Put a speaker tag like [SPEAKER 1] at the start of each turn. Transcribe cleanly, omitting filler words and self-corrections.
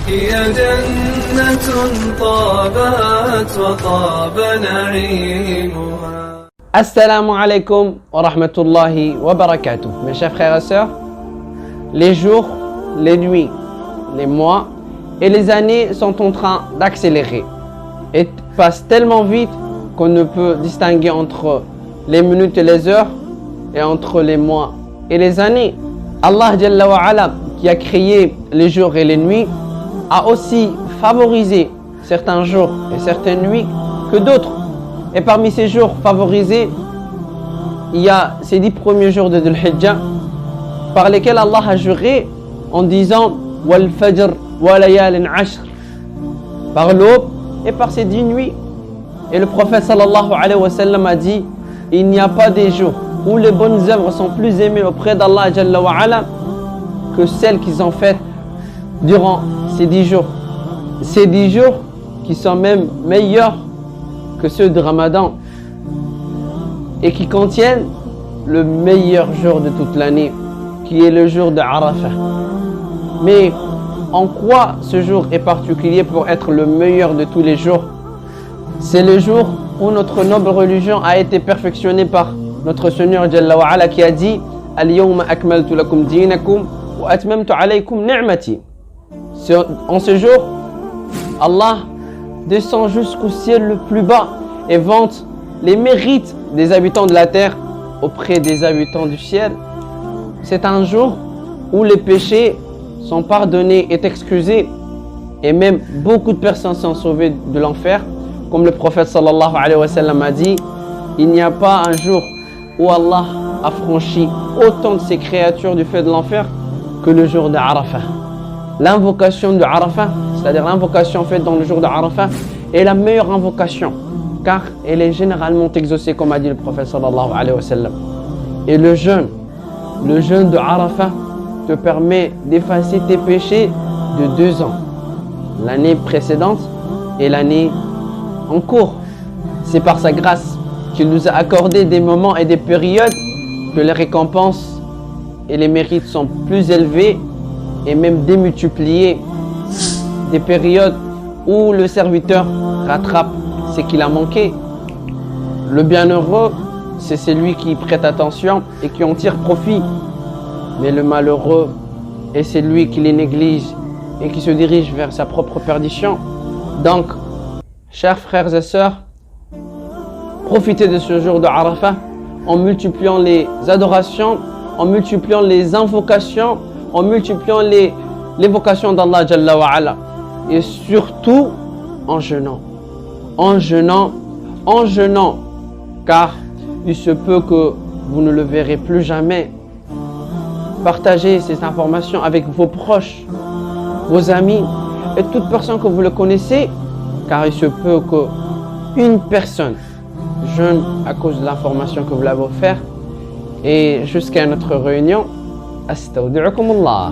[SPEAKER 1] هي جنة طابت وطاب نعيمها.
[SPEAKER 2] Assalamu alaikum wa rahmatullahi wa barakatuh. Mes chers frères et sœurs, les jours, les nuits, les mois et les années sont en train d'accélérer et passent tellement vite qu'on ne peut distinguer entre les minutes et les heures et entre les mois et les années. Allah Jalla wa Ala, qui a créé les jours et les nuits, a aussi favorisé certains jours et certaines nuits que d'autres. Et parmi ces jours favorisés, il y a ces 10 premiers jours de Dhul Hijjah par lesquels Allah a juré en disant Wal Fajr wa layalin ashr, par l'aube et par ces 10 nuits. Et le prophète sallallahu alayhi wa sallam a dit il n'y a pas des jours où les bonnes œuvres sont plus aimées auprès d'Allah Jalla wa Ala que celles qu'ils ont faites durant ces 10 jours. Ces 10 jours qui sont même meilleurs que ceux de Ramadan et qui contiennent le meilleur jour de toute l'année, qui est le jour de Arafah. Mais en quoi ce jour est particulier pour être le meilleur de tous les jours? C'est le jour où notre noble religion a été perfectionnée par notre Seigneur Jalla wa Ala qui a dit Al-yawma akmaltu lakum dinakum wa atmamtu alaykum ni'mati. En ce jour, Allah descend jusqu'au ciel le plus bas et vante les mérites des habitants de la terre auprès des habitants du ciel. C'est un jour où les péchés sont pardonnés et excusés et même beaucoup de personnes sont sauvées de l'enfer. Comme le prophète sallallahu alayhi wa sallam a dit, il n'y a pas un jour où Allah a franchi autant de ses créatures du feu de l'enfer que le jour de Arafah. L'invocation de Arafah, c'est-à-dire l'invocation faite dans le jour de Arafah, est la meilleure invocation car elle est généralement exaucée comme a dit le prophète sallallahu alayhi wa sallam. Et le jeûne de Arafah te permet d'effacer tes péchés de 2 ans, l'année précédente et l'année en cours. C'est par sa grâce qu'il nous a accordé des moments et des périodes que les récompenses et les mérites sont plus élevés et même démultipliés. Des périodes où le serviteur rattrape ce qu'il a manqué. Le bienheureux, c'est celui qui prête attention et qui en tire profit. Mais le malheureux est celui qui les néglige et qui se dirige vers sa propre perdition. Donc, chers frères et sœurs, profitez de ce jour de Arafah en multipliant les adorations, en multipliant les invocations, en multipliant l'évocation d'Allah Jalla wa Ala et surtout en jeûnant. En jeûnant, car il se peut que vous ne le verrez plus jamais. Partagez ces informations avec vos proches, vos amis et toute personne que vous le connaissez, car il se peut qu'une personne jeûne à cause de l'information que vous l'avez offerte. Et jusqu'à notre réunion, astaudi'ukumullah.